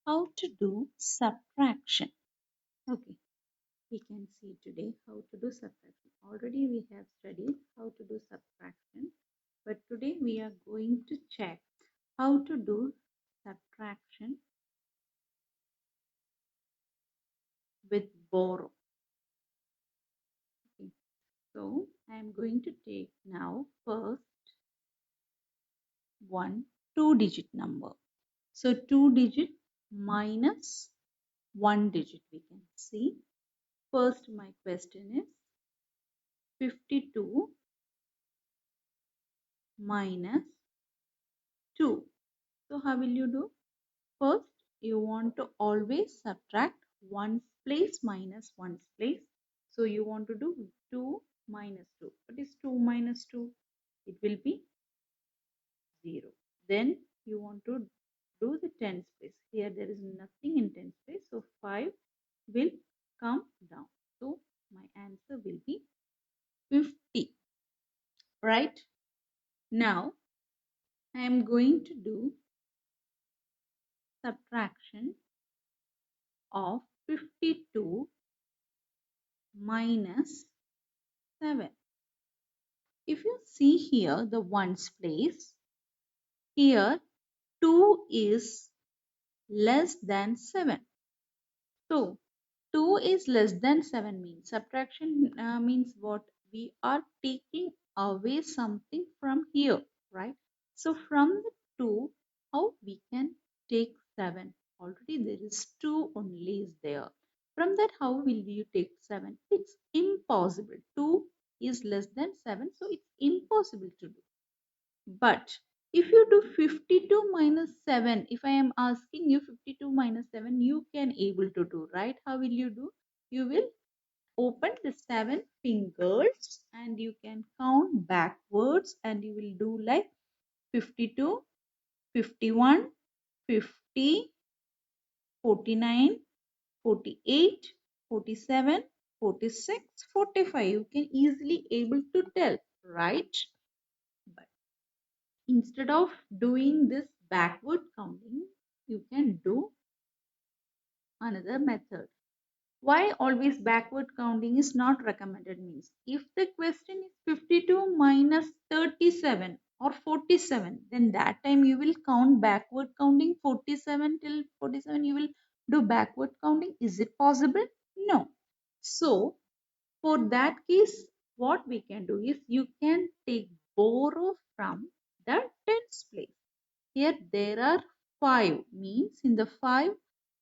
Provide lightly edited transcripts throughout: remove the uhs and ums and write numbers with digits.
how to do subtraction. Okay, we can see today how to do subtraction. Already we have studied how to do subtraction, but today we are going to check how to do subtraction with borrow. Okay, so I am going to take now first one two-digit number. So 2 digit minus 1 digit we can see. First my question is 52 minus 2. So how will you do? First, you want to always subtract ones place minus ones place. So you want to do 2 minus 2. What is 2 minus 2? It will be 0. Then you want to do the tens place. Here there is nothing in tens place. So 5 will come down. So my answer will be 50. Right? Now I am going to do subtraction of 52 minus 7. If you see here the ones place, here 2 is less than 7. So 2 is less than 7 means subtraction means what? We are taking away something from here, right? So from the 2, how we can take 7? Already there is 2 only is there. From that, how will you take 7? It's impossible. 2 is less than 7, so it's impossible to do. But if you do 52 minus 7, if I am asking you 52 minus 7, you can able to do, right? How will you do? You will open the 7 fingers and you can count backwards and you will do like 52, 51, 50, 49, 48, 47, 46, 45. You can easily able to tell, right? But instead of doing this backward counting, you can do another method. Why always backward counting is not recommended means if the question is 52 minus 37 or 47, then that time you will count backward counting 47 till 47 you will do backward counting. Is it possible? No. So for that case, what we can do is you can take borrow from the tens place. Here there are 5 means in the 5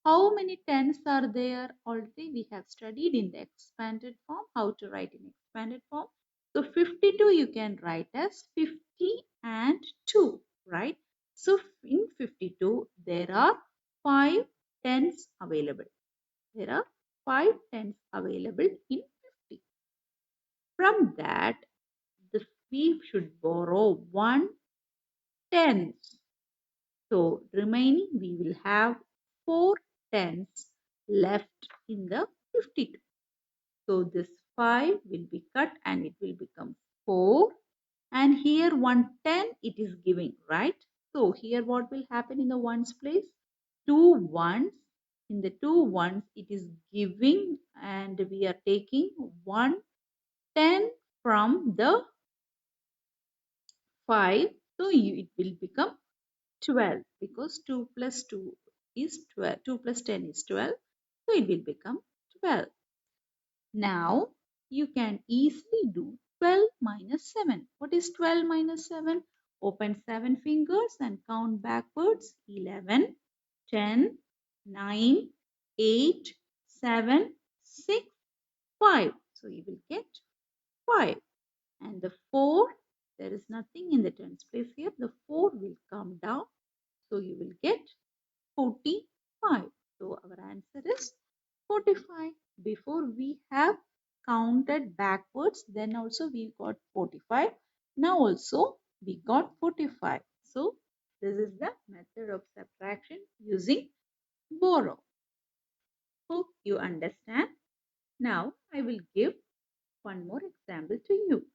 how many tens are there? Already we have studied in the expanded form how to write in expanded form. So 52 you can write as 50 and 2, right? So in 52 there are 5 tens available. There are 5 tens available in 50. From that, we should borrow 1 tenth. So remaining we will have 4 tenths left in the 52. So this 5 will be cut and it will become 4. And here 110 it is giving, right? So here what will happen in the ones place? 2 ones. In the 2 ones it is giving and we are taking 110 from the 5. So it will become 12 because 2 plus 2 is 12. 2 plus 10 is 12. So it will become 12. Now you can easily do 12 minus 7. What is 12 minus 7? Open 7 fingers and count backwards. 11, 10, 9, 8, 7, 6, 5. So you will get 5. And the 4, there is nothing in the tens place here. The 4 will come down. So you will get 45. So our answer is 45. Before we have counted backwards, then also we got 45. Now also we got 45. So this is the method of subtraction using borrow. Hope you understand. Now I will give one more example to you.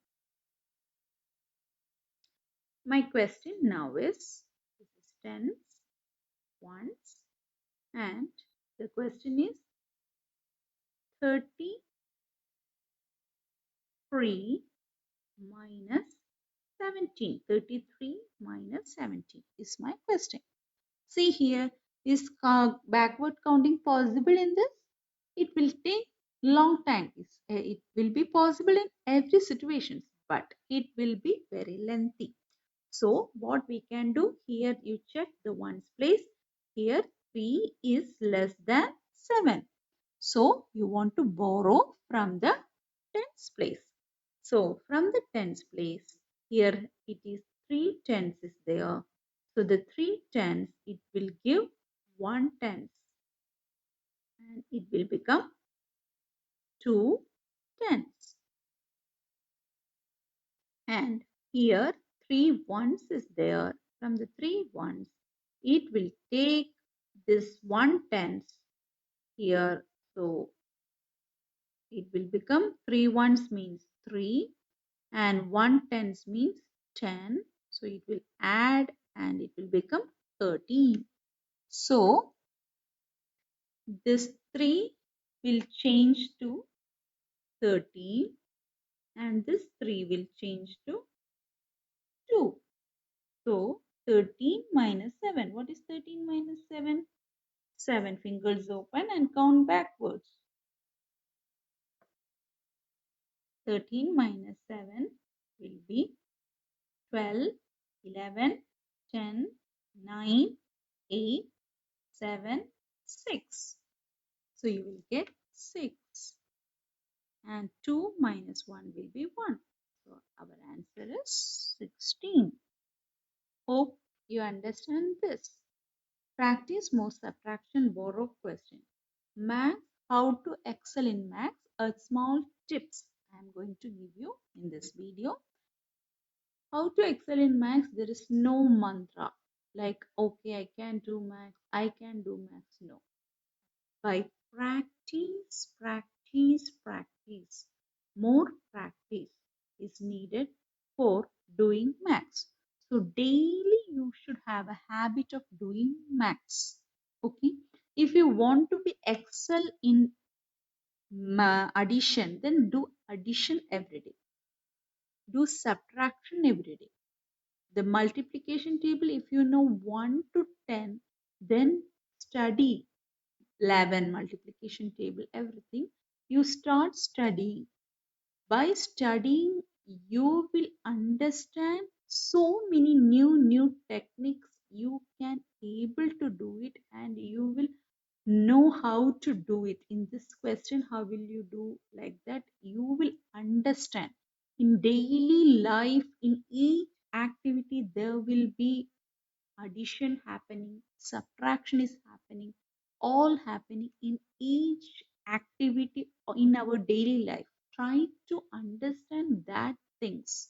My question now is, this is tens, ones, And the question is 33 minus 17. 33 minus 17 is my question. See here, is backward counting possible in this? It will take long time. It will be possible in every situation, but it will be very lengthy. So what we can do here, you check the ones place. Here 3 is less than 7. So you want to borrow from the tens place. So from the tens place, here it is 3 tens is there. So the 3 tens, it will give 1 tens and it will become 2 tens. And here 3 ones is there. From the 3 ones, it will take this 1 tens here. So it will become 3 ones means 3 and 1 tens means 10. So it will add and it will become 13. So this 3 will change to 13 and this 3 will change to 2. So 13 minus 7. What is 13 minus 7? 7 fingers open and count backwards. 13 minus 7 will be 12, 11, 10, 9, 8, 7, 6. So you will get 6. And 2 minus 1 will be 1. So our answer is 16. Hope you understand this. Practice more subtraction borrow question. Maths, how to excel in maths, a small tips I am going to give you in this video. How to excel in maths, there is no mantra like okay I can do maths, I can do maths. No. By practice, more practice is needed for doing maths. So daily you should have a habit of doing maths. Okay. If you want to be excel in addition, then do addition every day. Do subtraction every day. The multiplication table, if you know 1 to 10, then study 11 multiplication table, everything. You start studying. By studying, you will understand so many new techniques. You can able to do it and you will know how to do it. In this question, how will you do like that? You will understand. In daily life, in each activity, there will be addition happening, subtraction is happening, all happening in each activity in our daily life. Try to understand that things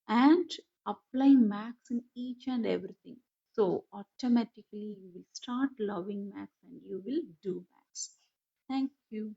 and apply maths in each and everything. So automatically you will start loving maths and you will do maths. Thank you.